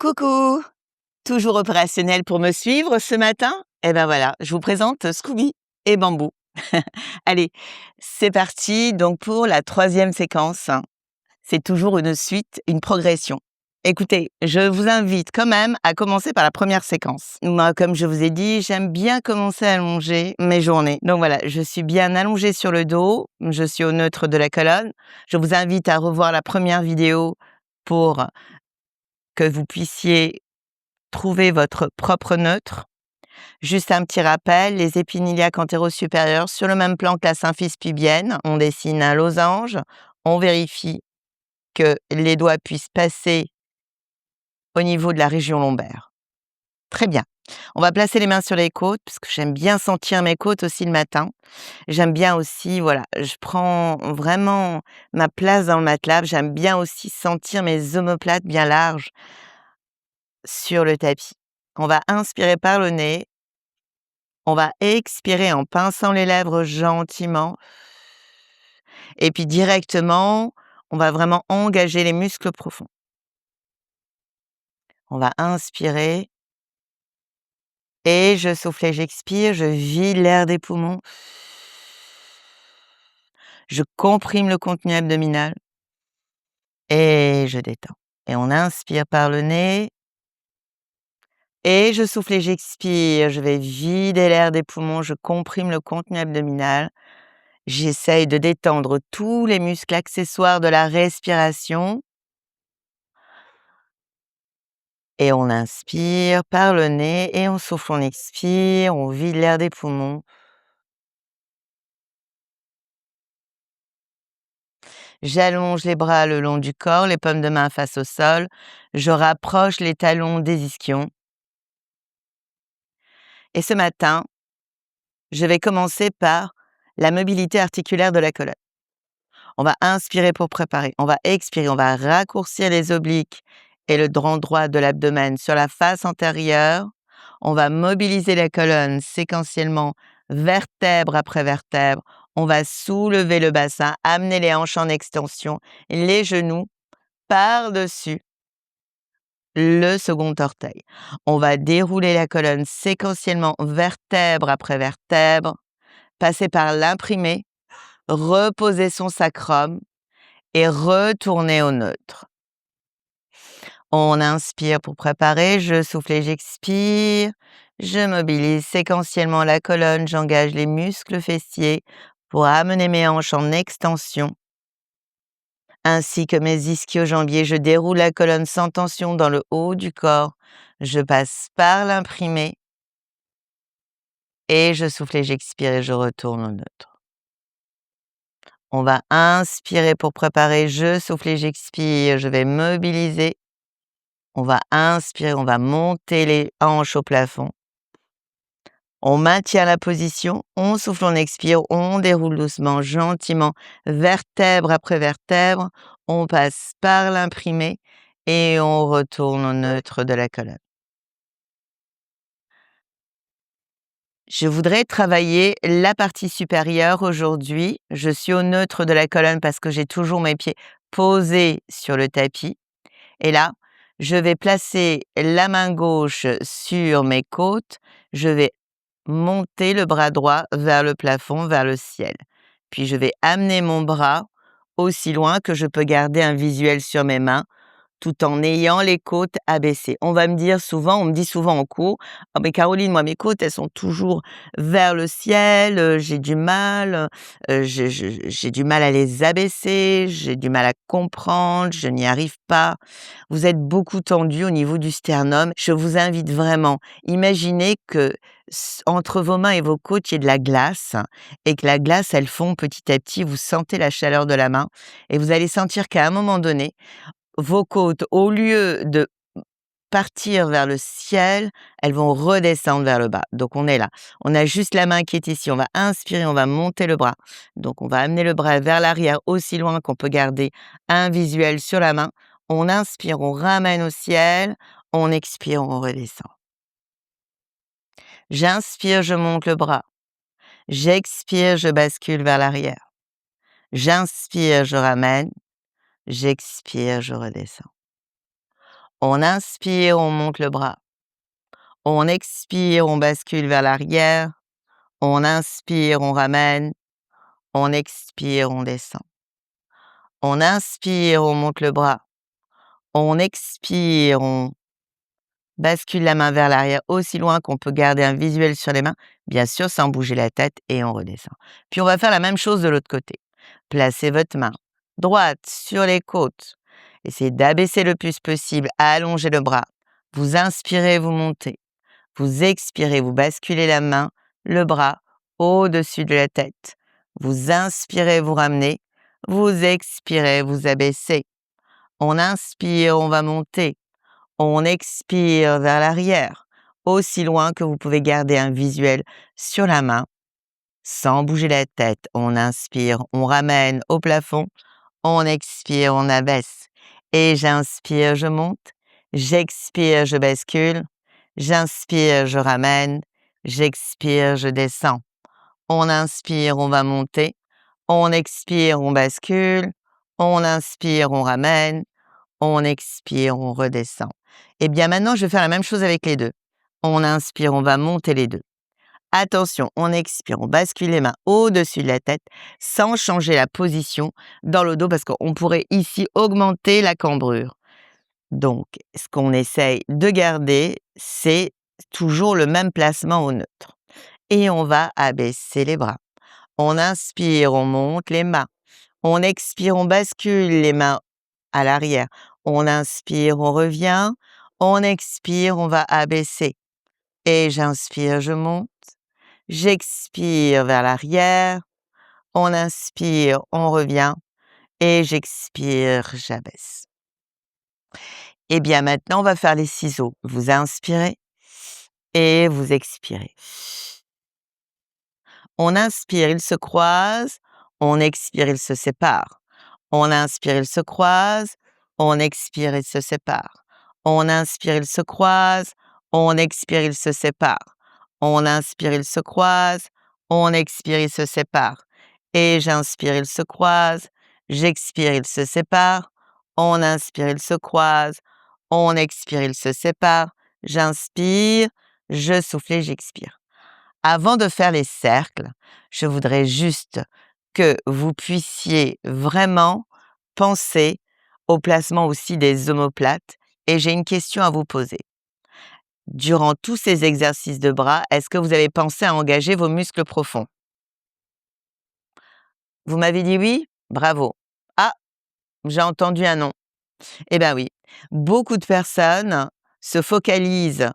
Coucou! Toujours opérationnel pour me suivre ce matin? Eh ben voilà, je vous présente Scooby et Bambou. Allez, c'est parti donc pour la troisième séquence. C'est toujours une suite, une progression. Écoutez, je vous invite quand même à commencer par la première séquence. Moi, comme je vous ai dit, j'aime bien commencer à allonger mes journées. Donc voilà, je suis bien allongée sur le dos, je suis au neutre de la colonne. Je vous invite à revoir la première vidéo pour que vous puissiez trouver votre propre neutre. Juste un petit rappel, les épines iliaques antéro-supérieures sur le même plan que la symphyse pubienne. On dessine un losange, on vérifie que les doigts puissent passer au niveau de la région lombaire. Très bien. On va placer les mains sur les côtes parce que j'aime bien sentir mes côtes aussi le matin. J'aime bien aussi, voilà, je prends vraiment ma place dans le matelas. J'aime bien aussi sentir mes omoplates bien larges sur le tapis. On va inspirer par le nez. On va expirer en pinçant les lèvres gentiment et puis directement, on va vraiment engager les muscles profonds. On va inspirer et je souffle et j'expire, je vide l'air des poumons. Je comprime le contenu abdominal et je détends. Et on inspire par le nez et je souffle et j'expire. Je vais vider l'air des poumons, je comprime le contenu abdominal. J'essaye de détendre tous les muscles accessoires de la respiration. Et on inspire par le nez et on souffle, on expire, on vide l'air des poumons. J'allonge les bras le long du corps, les paumes de main face au sol. Je rapproche les talons des ischions. Et ce matin, je vais commencer par la mobilité articulaire de la colonne. On va inspirer pour préparer, on va expirer, on va raccourcir les obliques et le dent droit de l'abdomen sur la face antérieure. On va mobiliser la colonne séquentiellement, vertèbre après vertèbre. On va soulever le bassin, amener les hanches en extension, les genoux par-dessus le second orteil. On va dérouler la colonne séquentiellement, vertèbre après vertèbre, passer par l'imprimé, reposer son sacrum et retourner au neutre. On inspire pour préparer, je souffle et j'expire. Je mobilise séquentiellement la colonne, j'engage les muscles fessiers pour amener mes hanches en extension, ainsi que mes ischio-jambiers. Je déroule la colonne sans tension dans le haut du corps. Je passe par l'imprimé et je souffle et j'expire et je retourne au neutre. On va inspirer pour préparer, je souffle et j'expire. Je vais mobiliser. On va inspirer, on va monter les hanches au plafond. On maintient la position, on souffle, on expire, on déroule doucement, gentiment, vertèbre après vertèbre. On passe par l'imprimé et on retourne au neutre de la colonne. Je voudrais travailler la partie supérieure aujourd'hui. Je suis au neutre de la colonne parce que j'ai toujours mes pieds posés sur le tapis. Et là, je vais placer la main gauche sur mes côtes. Je vais monter le bras droit vers le plafond, vers le ciel. Puis je vais amener mon bras aussi loin que je peux garder un visuel sur mes mains, tout en ayant les côtes abaissées. On me dit souvent en cours: «Ah mais Caroline, moi mes côtes, elles sont toujours vers le ciel, j'ai du mal, j'ai du mal à les abaisser, j'ai du mal à comprendre, je n'y arrive pas». Vous êtes beaucoup tendu au niveau du sternum. Je vous invite vraiment, imaginez que entre vos mains et vos côtes, il y ait de la glace et que la glace, elle fond petit à petit. Vous sentez la chaleur de la main et vous allez sentir qu'à un moment donné, vos côtes, au lieu de partir vers le ciel, elles vont redescendre vers le bas. Donc on est là. On a juste la main qui est ici. On va inspirer, on va monter le bras. Donc on va amener le bras vers l'arrière aussi loin qu'on peut garder un visuel sur la main. On inspire, on ramène au ciel. On expire, on redescend. J'inspire, je monte le bras. J'expire, je bascule vers l'arrière. J'inspire, je ramène. J'expire, je redescends. On inspire, on monte le bras. On expire, on bascule vers l'arrière. On inspire, on ramène. On expire, on descend. On inspire, on monte le bras. On expire, on bascule la main vers l'arrière aussi loin qu'on peut garder un visuel sur les mains, bien sûr sans bouger la tête et on redescend. Puis on va faire la même chose de l'autre côté. Placez votre main droite sur les côtes. Essayez d'abaisser le plus possible, allongez le bras. Vous inspirez, vous montez. Vous expirez, vous basculez la main, le bras au-dessus de la tête. Vous inspirez, vous ramenez. Vous expirez, vous abaissez. On inspire, on va monter. On expire vers l'arrière, aussi loin que vous pouvez garder un visuel sur la main, sans bouger la tête. On inspire, on ramène au plafond. On expire, on abaisse. Et j'inspire, je monte. J'expire, je bascule. J'inspire, je ramène. J'expire, je descends. On inspire, on va monter. On expire, on bascule. On inspire, on ramène. On expire, on redescend. Et bien maintenant, je vais faire la même chose avec les deux. On inspire, on va monter les deux. Attention, on expire, on bascule les mains au-dessus de la tête sans changer la position dans le dos parce qu'on pourrait ici augmenter la cambrure. Donc, ce qu'on essaye de garder, c'est toujours le même placement au neutre. Et on va abaisser les bras. On inspire, on monte les mains. On expire, on bascule les mains à l'arrière. On inspire, on revient. On expire, on va abaisser. Et j'inspire, je monte. J'expire vers l'arrière. On inspire, on revient. Et j'expire, j'abaisse. Et bien maintenant, on va faire les ciseaux. Vous inspirez et vous expirez. On inspire, ils se croisent. On expire, ils se séparent. On inspire, ils se croisent. On expire, ils se séparent. On inspire, ils se croisent. On expire, ils se séparent. On inspire, ils se croisent. On expire, ils se séparent. Et j'inspire, ils se croisent. J'expire, ils se séparent. On inspire, ils se croisent. On expire, ils se séparent. J'inspire, je souffle et j'expire. Avant de faire les cercles, je voudrais juste que vous puissiez vraiment penser au placement aussi des omoplates et j'ai une question à vous poser. Durant tous ces exercices de bras, est-ce que vous avez pensé à engager vos muscles profonds? Vous m'avez dit oui? Bravo. Ah, j'ai entendu un non. Eh bien oui, beaucoup de personnes se focalisent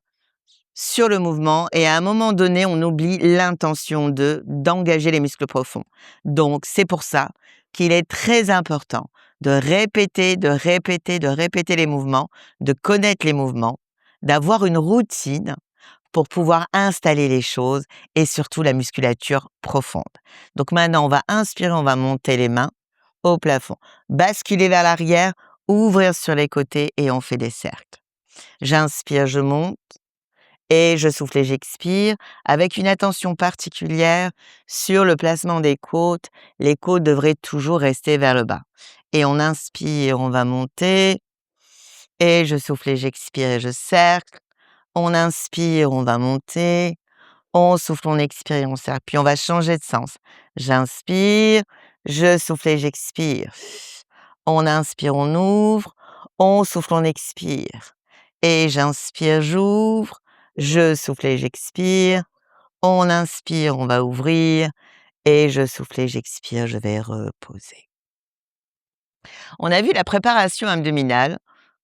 sur le mouvement et à un moment donné, on oublie l'intention d'engager les muscles profonds. Donc, c'est pour ça qu'il est très important de répéter, de répéter, de répéter les mouvements, de connaître les mouvements, d'avoir une routine pour pouvoir installer les choses et surtout la musculature profonde. Donc maintenant, on va inspirer, on va monter les mains au plafond, basculer vers l'arrière, ouvrir sur les côtés et on fait des cercles. J'inspire, je monte. Et je souffle et j'expire avec une attention particulière sur le placement des côtes. Les côtes devraient toujours rester vers le bas. Et on inspire, on va monter. Et je souffle et j'expire et je cercle. On inspire, on va monter. On souffle, on expire et on cercle. Puis on va changer de sens. J'inspire, je souffle et j'expire. On inspire, on ouvre. On souffle, on expire. Et j'inspire, j'ouvre. Je souffle et j'expire. On inspire, on va ouvrir. Et je souffle et j'expire, je vais reposer. On a vu la préparation abdominale.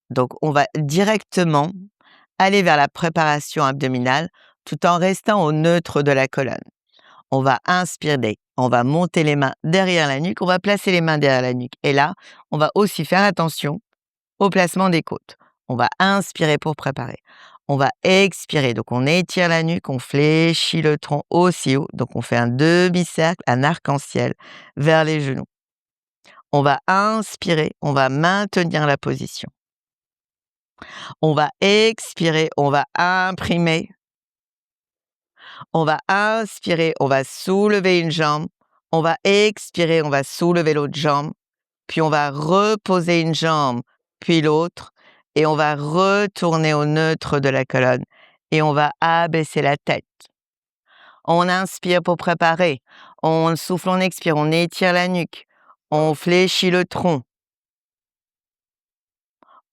Donc, on va directement aller vers la préparation abdominale tout en restant au neutre de la colonne. On va inspirer, on va monter les mains derrière la nuque, on va placer les mains derrière la nuque. Et là, on va aussi faire attention au placement des côtes. On va inspirer pour préparer. On va expirer, donc on étire la nuque, on fléchit le tronc aussi haut. Donc on fait un demi-cercle, un arc-en-ciel vers les genoux. On va inspirer, on va maintenir la position. On va expirer, on va imprimer. On va inspirer, on va soulever une jambe. On va expirer, on va soulever l'autre jambe. Puis on va reposer une jambe, puis l'autre. et on va retourner au neutre de la colonne et on va abaisser la tête. On inspire pour préparer. On souffle, on expire, on étire la nuque. On fléchit le tronc.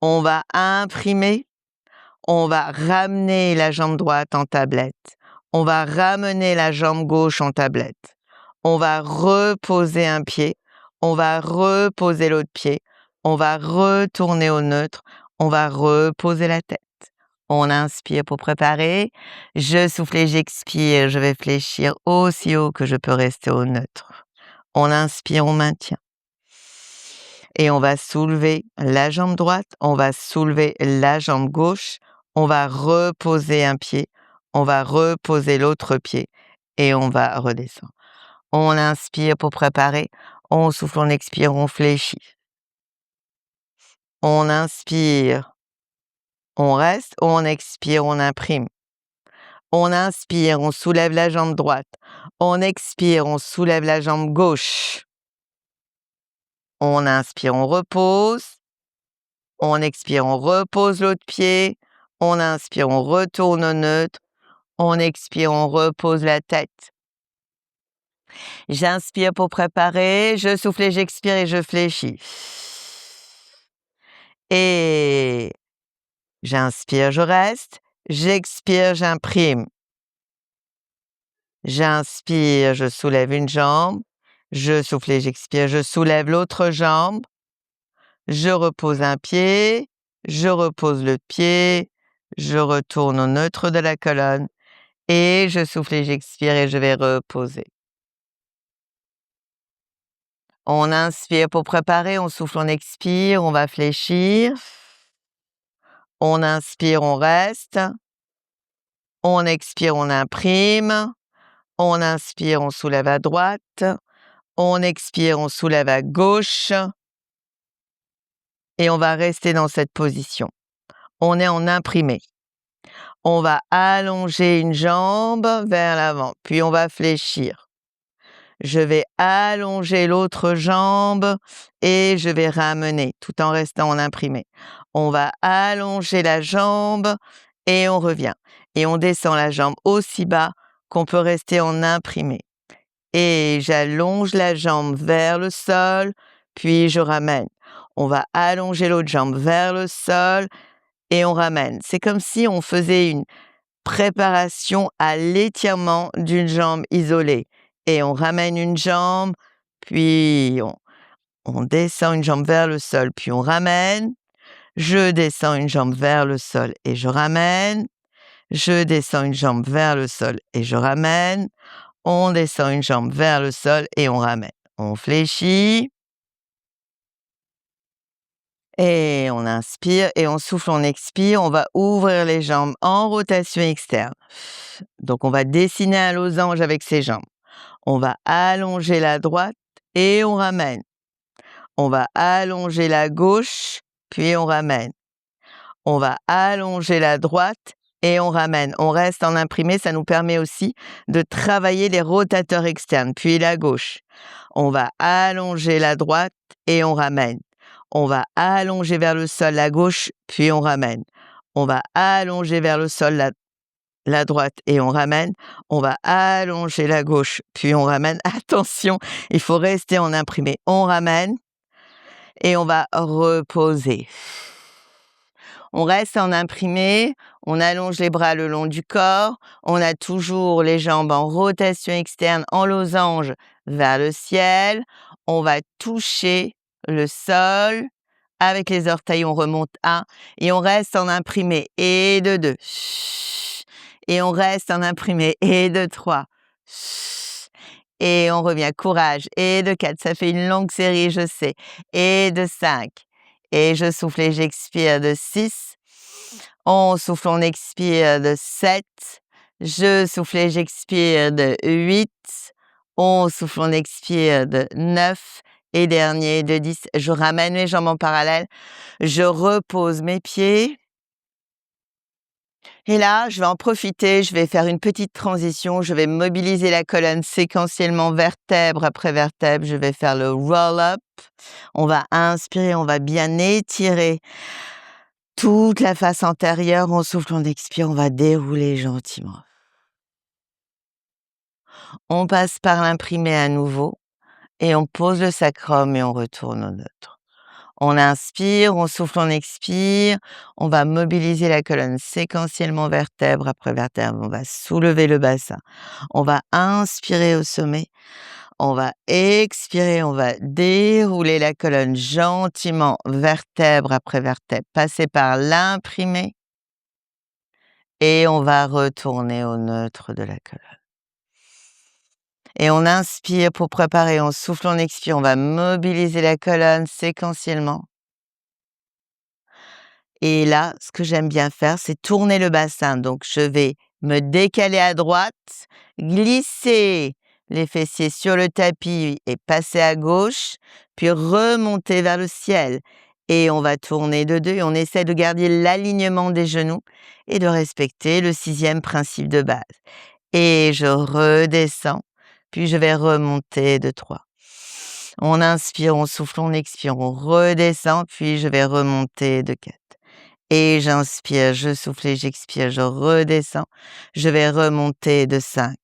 On va imprimer. On va ramener la jambe droite en tablette. On va ramener la jambe gauche en tablette. On va reposer un pied. On va reposer l'autre pied. On va retourner au neutre. On va reposer la tête. On inspire pour préparer. Je souffle et j'expire. Je vais fléchir aussi haut que je peux rester au neutre. On inspire, on maintient. Et on va soulever la jambe droite. On va soulever la jambe gauche. On va reposer un pied. On va reposer l'autre pied. Et on va redescendre. On inspire pour préparer. On souffle, on expire, on fléchit. On inspire. On reste, on expire, on imprime. On inspire, on soulève la jambe droite. On expire, on soulève la jambe gauche. On inspire, on repose. On expire, on repose l'autre pied. On inspire, on retourne au neutre. On expire, on repose la tête. J'inspire pour préparer. Je souffle et j'expire et je fléchis. Et j'inspire, je reste. J'expire, j'imprime. J'inspire, je soulève une jambe. Je souffle et j'expire, je soulève l'autre jambe. Je repose un pied. Je repose le pied. Je retourne au neutre de la colonne. Et je souffle et j'expire et je vais reposer. On inspire pour préparer. On souffle, on expire. On va fléchir. On inspire, on reste. On expire, on imprime. On inspire, on soulève à droite. On expire, on soulève à gauche. Et on va rester dans cette position. On est en imprimé. On va allonger une jambe vers l'avant, puis on va fléchir. Je vais allonger l'autre jambe et je vais ramener tout en restant en imprimé. On va allonger la jambe et on revient. Et on descend la jambe aussi bas qu'on peut rester en imprimé. Et j'allonge la jambe vers le sol, puis je ramène. On va allonger l'autre jambe vers le sol et on ramène. C'est comme si on faisait une préparation à l'étirement d'une jambe isolée. Et on ramène une jambe, puis on descend une jambe vers le sol, puis on ramène. Je descends une jambe vers le sol et je ramène. Je descends une jambe vers le sol et je ramène. On descend une jambe vers le sol et on ramène. On fléchit. Et on inspire et on souffle, on expire. On va ouvrir les jambes en rotation externe. Donc, on va dessiner un losange avec ses jambes. On va allonger la droite et on ramène. On va allonger la gauche, puis on ramène. On va allonger la droite et on ramène. On reste en imprimé, ça nous permet aussi de travailler les rotateurs externes, puis la gauche. On va allonger la droite et on ramène. On va allonger vers le sol la gauche, puis on ramène. On va allonger vers le sol la droite et on ramène. On va allonger la gauche, puis on ramène. Attention, il faut rester en imprimé. On ramène et on va reposer. On reste en imprimé, on allonge les bras le long du corps, on a toujours les jambes en rotation externe, en losange vers le ciel. On va toucher le sol. Avec les orteils, on remonte 1 et on reste en imprimé et de 2. Et on reste en imprimé et de 3. Et on revient, courage, et de 4. Ça fait une longue série, je sais. Et de 5. Et je souffle et j'expire de 6. On souffle, on expire de 7. Je souffle et j'expire de 8. On souffle, on expire de 9. Et dernier de 10. Je ramène mes jambes en parallèle. Je repose mes pieds. Et là, je vais en profiter, je vais faire une petite transition. Je vais mobiliser la colonne séquentiellement, vertèbre après vertèbre. Je vais faire le roll-up. On va inspirer, on va bien étirer toute la face antérieure, on souffle, on expire, on va dérouler gentiment. On passe par l'imprimé à nouveau et on pose le sacrum et on retourne au neutre. On inspire, on souffle, on expire, on va mobiliser la colonne séquentiellement vertèbre après vertèbre, on va soulever le bassin. On va inspirer au sommet, on va expirer, on va dérouler la colonne gentiment vertèbre après vertèbre, passer par l'imprimé et on va retourner au neutre de la colonne. Et on inspire pour préparer, on souffle, on expire, on va mobiliser la colonne séquentiellement. Et là, ce que j'aime bien faire, c'est tourner le bassin. Donc, je vais me décaler à droite, glisser les fessiers sur le tapis et passer à gauche, puis remonter vers le ciel. Et on va tourner de deux et on essaie de garder l'alignement des genoux et de respecter le 6e principe de base. Et je redescends, puis je vais remonter de 3. On inspire, on souffle, on expire, on redescend, puis je vais remonter de 4. Et j'inspire, je souffle et j'expire, je redescends, je vais remonter de 5.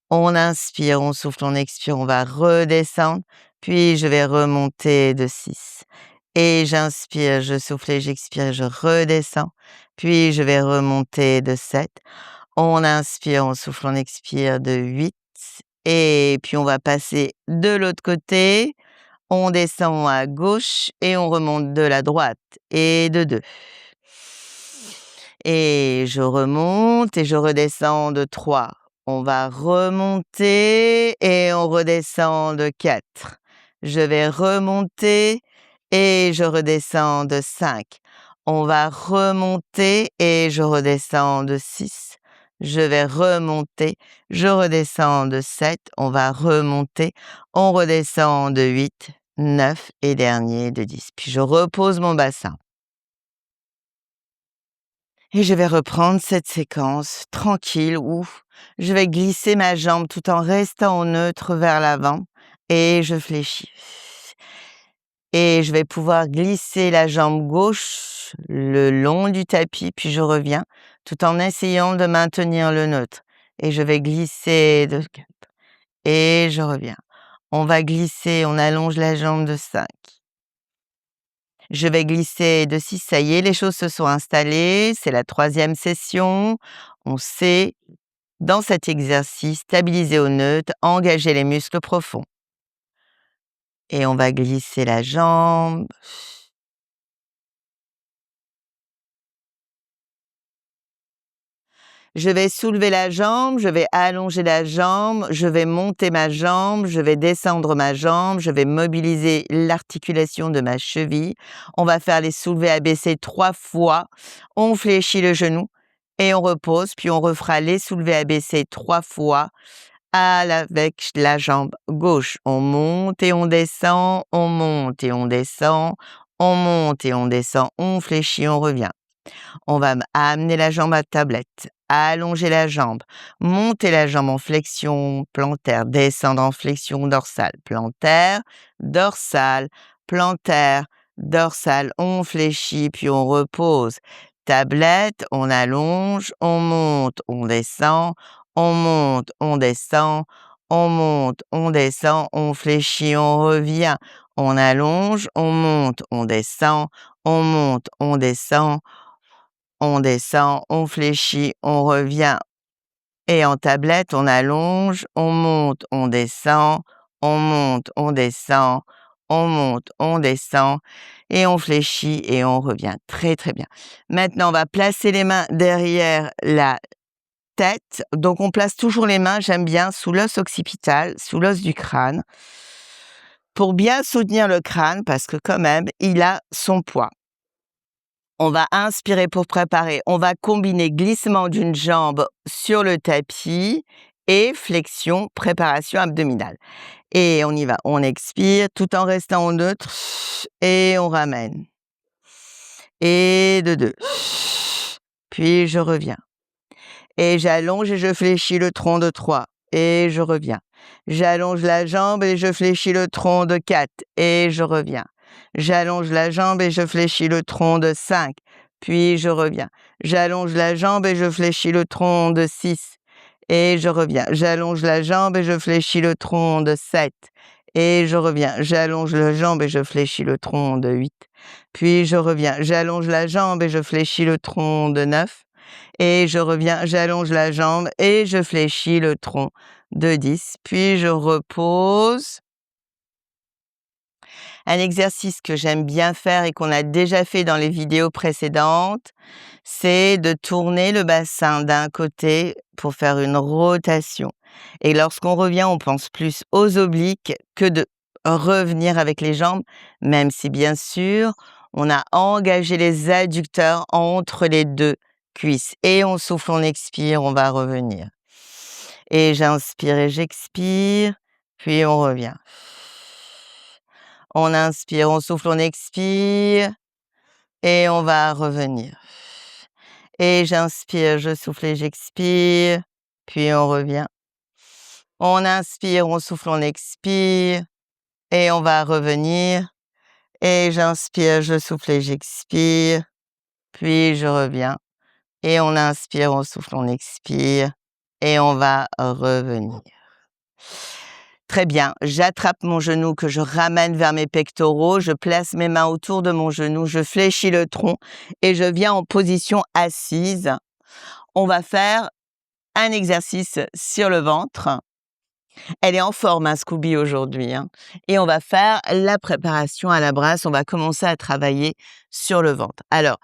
On inspire, on souffle, on expire, on va redescendre, puis je vais remonter de 6. Et j'inspire, je souffle et j'expire, je redescends, puis je vais remonter de 7. On inspire, on souffle, on expire de 8. Et puis on va passer de l'autre côté, on descend à gauche et on remonte de la droite et de 2. Et je remonte et je redescends de 3. On va remonter et on redescend de 4. Je vais remonter et je redescends de 5. On va remonter et je redescends de 6. Je vais remonter, je redescends de 7. On va remonter, on redescend de 8, 9 et dernier de 10. Puis je repose mon bassin. Et je vais reprendre cette séquence tranquille où je vais glisser ma jambe tout en restant au neutre vers l'avant et je fléchis. Et je vais pouvoir glisser la jambe gauche le long du tapis, puis je reviens tout en essayant de maintenir le neutre. Et je vais glisser de 4 et je reviens. On va glisser, on allonge la jambe de 5. Je vais glisser de 6, ça y est, les choses se sont installées, c'est la 3e session. On sait, dans cet exercice, stabiliser au neutre, engager les muscles profonds. Et on va glisser la jambe. Je vais soulever la jambe, je vais allonger la jambe, je vais monter ma jambe, je vais descendre ma jambe, je vais mobiliser l'articulation de ma cheville. On va faire les soulevés abaissés 3 fois. On fléchit le genou et on repose, puis on refera les soulevés abaissés 3 fois avec la jambe gauche. On monte et on descend, on monte et on descend, on monte et on descend, on fléchit, on revient. On va amener la jambe à tablette, allonger la jambe, monter la jambe en flexion plantaire, descendre en flexion dorsale, plantaire, dorsale, plantaire, dorsale. On fléchit puis on repose. Tablette, on allonge, on monte, on descend, on monte, on descend, on monte, on descend, on fléchit, on revient. On allonge, on monte, on descend, on monte, on descend. On descend, on fléchit, on revient et en tablette, on allonge, on monte, on descend, on monte, on descend, on monte, on descend et on fléchit et on revient. Très, très bien. Maintenant, on va placer les mains derrière la tête. Donc, on place toujours les mains, j'aime bien, sous l'os occipital, sous l'os du crâne, pour bien soutenir le crâne parce que quand même, il a son poids. On va inspirer pour préparer. On va combiner glissement d'une jambe sur le tapis et flexion, préparation abdominale. Et on y va. On expire tout en restant au neutre et on ramène. Et de 2. Puis je reviens. Et j'allonge et je fléchis le tronc de 3. Et je reviens. J'allonge la jambe et je fléchis le tronc de 4. Et je reviens. J'allonge la jambe et je fléchis le tronc de 5. puis je reviens. J'allonge la jambe et je fléchis le tronc de 6 et je reviens. J'allonge la jambe et je fléchis le tronc de 7 et je reviens. J'allonge la jambe et je fléchis le tronc de 8. Puis je reviens. J'allonge la jambe et je fléchis le tronc de 9 et je reviens. J'allonge la jambe et je fléchis le tronc de 10. Puis je repose. Un exercice que j'aime bien faire et qu'on a déjà fait dans les vidéos précédentes, c'est de tourner le bassin d'un côté pour faire une rotation. Et lorsqu'on revient, on pense plus aux obliques que de revenir avec les jambes, même si bien sûr, on a engagé les adducteurs entre les deux cuisses. Et on souffle, on expire, on va revenir. Et j'inspire et j'expire, puis on revient. On inspire, on souffle, on expire et on va revenir. Et j'inspire, je souffle et j'expire, puis on revient. On inspire, on souffle, on expire et on va revenir. Et j'inspire, je souffle et j'expire, puis je reviens. Et on inspire, on souffle, on expire et on va revenir. Très bien, j'attrape mon genou que je ramène vers mes pectoraux, je place mes mains autour de mon genou, je fléchis le tronc et je viens en position assise. On va faire un exercice sur le ventre. Elle est en forme, Scooby, aujourd'hui, hein. Et on va faire la préparation à la brasse. On va commencer à travailler sur le ventre. Alors,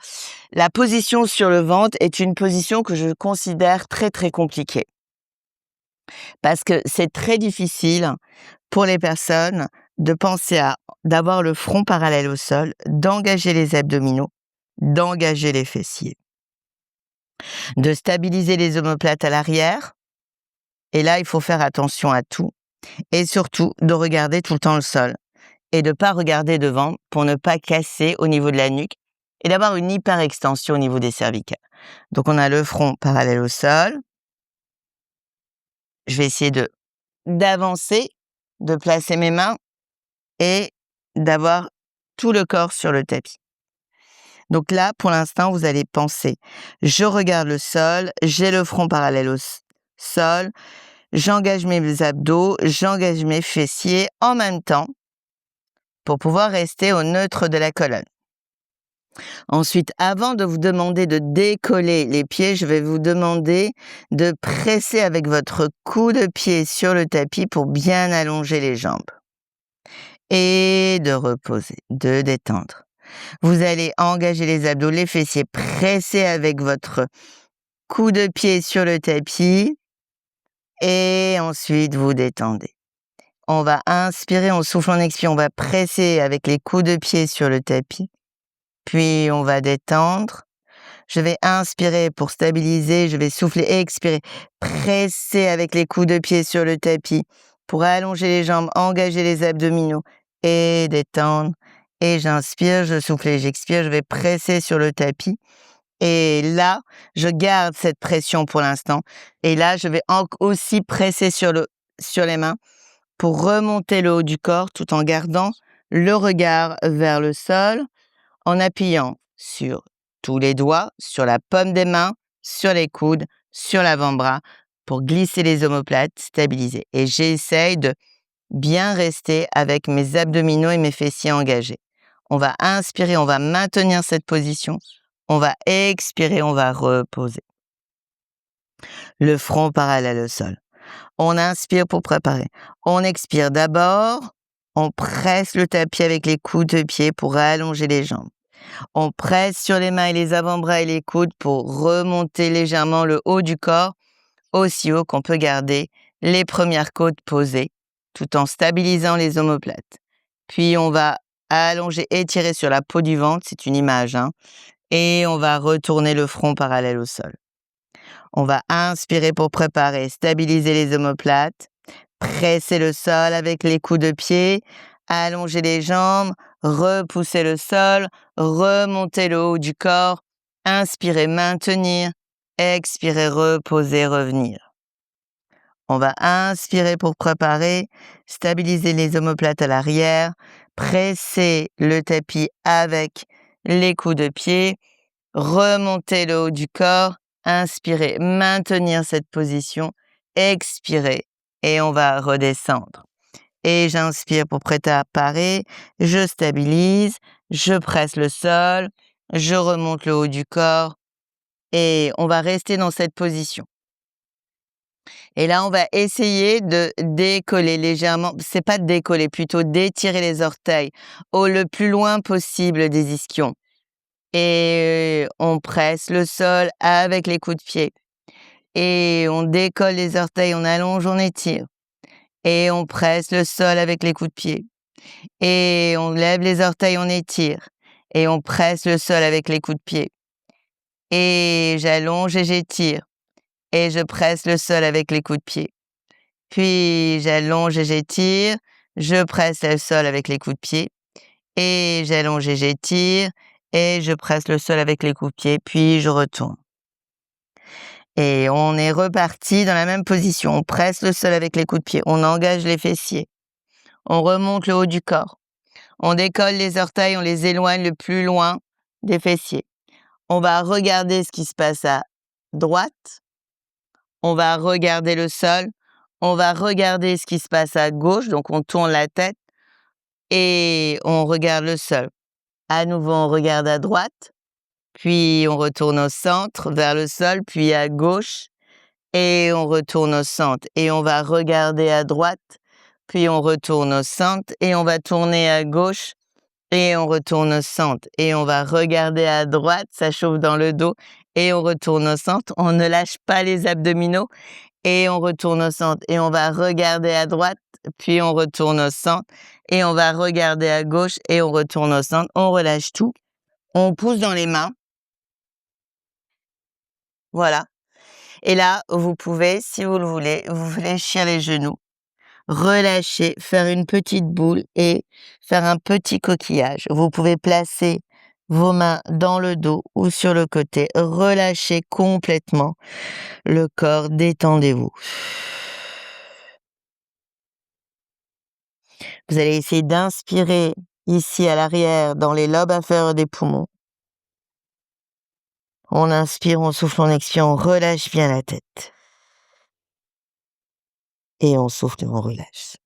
la position sur le ventre est une position que je considère très, très compliquée. Parce que c'est très difficile pour les personnes de penser d'avoir le front parallèle au sol, d'engager les abdominaux, d'engager les fessiers, de stabiliser les omoplates à l'arrière. Et là, il faut faire attention à tout. Et surtout, de regarder tout le temps le sol. Et de ne pas regarder devant pour ne pas casser au niveau de la nuque et d'avoir une hyperextension au niveau des cervicales. Donc, on a le front parallèle au sol. Je vais essayer d'avancer, de placer mes mains et d'avoir tout le corps sur le tapis. Donc là, pour l'instant, vous allez penser, je regarde le sol, j'ai le front parallèle au sol, j'engage mes abdos, j'engage mes fessiers en même temps pour pouvoir rester au neutre de la colonne. Ensuite, avant de vous demander de décoller les pieds, je vais vous demander de presser avec votre coude de pied sur le tapis pour bien allonger les jambes. Et de reposer, de détendre. Vous allez engager les abdos, les fessiers, presser avec votre coude de pied sur le tapis et ensuite vous détendez. On va inspirer, on souffle, on expire, on va presser avec les coudes de pied sur le tapis, puis on va détendre. Je vais inspirer pour stabiliser, je vais souffler et expirer, presser avec les coudes de pied sur le tapis pour allonger les jambes, engager les abdominaux et détendre. Et j'inspire, je souffle et j'expire, je vais presser sur le tapis. Et là, je garde cette pression pour l'instant. Et là, je vais aussi presser sur les mains pour remonter le haut du corps tout en gardant le regard vers le sol, en appuyant sur tous les doigts, sur la paume des mains, sur les coudes, sur l'avant-bras, pour glisser les omoplates, stabiliser. Et j'essaye de bien rester avec mes abdominaux et mes fessiers engagés. On va inspirer, on va maintenir cette position. On va expirer, on va reposer. Le front parallèle au sol. On inspire pour préparer. On expire d'abord. On presse le tapis avec les coudes de pied pour allonger les jambes. On presse sur les mains et les avant-bras et les coudes pour remonter légèrement le haut du corps, aussi haut qu'on peut garder les premières côtes posées, tout en stabilisant les omoplates. Puis on va allonger, étirer sur la peau du ventre, c'est une image, hein, et on va retourner le front parallèle au sol. On va inspirer pour préparer, stabiliser les omoplates, presser le sol avec les coups de pied, allonger les jambes, repousser le sol, remonter le haut du corps, inspirer, maintenir, expirer, reposer, revenir. On va inspirer pour préparer, stabiliser les omoplates à l'arrière, presser le tapis avec les coups de pied, remonter le haut du corps, inspirer, maintenir cette position, expirer et on va redescendre. Et j'inspire pour préparer, je stabilise, je presse le sol, je remonte le haut du corps et on va rester dans cette position. Et là, on va essayer de décoller légèrement, c'est pas de décoller, plutôt d'étirer les orteils au le plus loin possible des ischions. Et on presse le sol avec les coups de pied. Et on décolle les orteils, on allonge, on étire. Et on presse le sol avec les coups de pied. Et on lève les orteils, on étire. Et on presse le sol avec les coups de pied. Et j'allonge et j'étire. Et je presse le sol avec les coups de pied. Puis j'allonge et j'étire. Je presse le sol avec les coups de pied. Et j'allonge et j'étire. Et je presse le sol avec les coups de pied. Puis je retourne. Et on est reparti dans la même position. On presse le sol avec les coups de pied. On engage les fessiers. On remonte le haut du corps. On décolle les orteils, on les éloigne le plus loin des fessiers. On va regarder ce qui se passe à droite. On va regarder le sol. On va regarder ce qui se passe à gauche. Donc, on tourne la tête et on regarde le sol. À nouveau, on regarde à droite. Puis, on retourne au centre, vers le sol, puis à gauche. Et on retourne au centre. Et on va regarder à droite. Puis, on retourne au centre. Et on va tourner à gauche. Et on retourne au centre. Et on va regarder à droite, ça chauffe dans le dos. Et on retourne au centre. On ne lâche pas les abdominaux. Et on retourne au centre. Et on va regarder à droite, puis on retourne au centre. Et on va regarder à gauche et on retourne au centre. On relâche tout. On pousse dans les mains. Voilà. Et là, vous pouvez, si vous le voulez, vous fléchir les genoux. Relâcher, faire une petite boule et faire un petit coquillage. Vous pouvez placer vos mains dans le dos ou sur le côté. Relâchez complètement le corps, détendez-vous. Vous allez essayer d'inspirer ici à l'arrière dans les lobes inférieurs des poumons. On inspire, on souffle, on expire, on relâche bien la tête. Et on souffle et on relâche.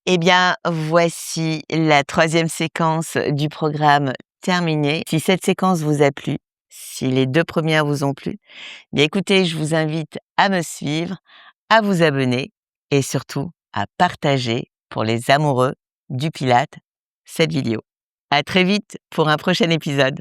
Eh bien, voici la 3e séquence du programme terminée. Si cette séquence vous a plu, si les 2 premières vous ont plu, bien écoutez, je vous invite à me suivre, à vous abonner et surtout à partager pour les amoureux du Pilates cette vidéo. À très vite pour un prochain épisode.